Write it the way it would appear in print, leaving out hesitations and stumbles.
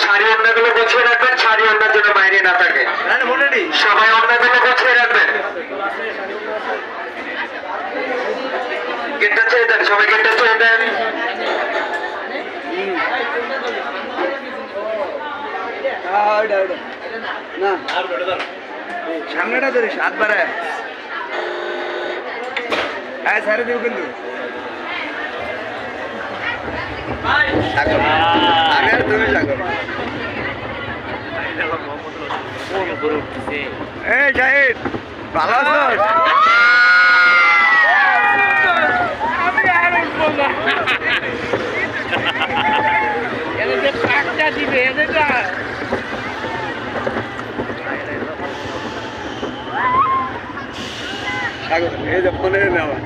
শাড়ি অন্যগুলো গুছিয়ে রাখবেন, শাড়ি অন্যের জন্য বাইরে না থাকে। সবাই অন্যগুলো গুছিয়ে রাখবেন। গেটটা ছেড়ে দেন, সবাই গেটটা ছেড়ে দেন। না সামনেটা ধরিস হাত বাড়ায়। হ্যাঁ সারে দেব কিন্তু আমি আর তুমি সাগর। এই জাহিদ ভালো আছো? আমি আর উঠবো না। এদের যে টাকা দিবে এদের সাগর এই যে ফোনে নেওয়া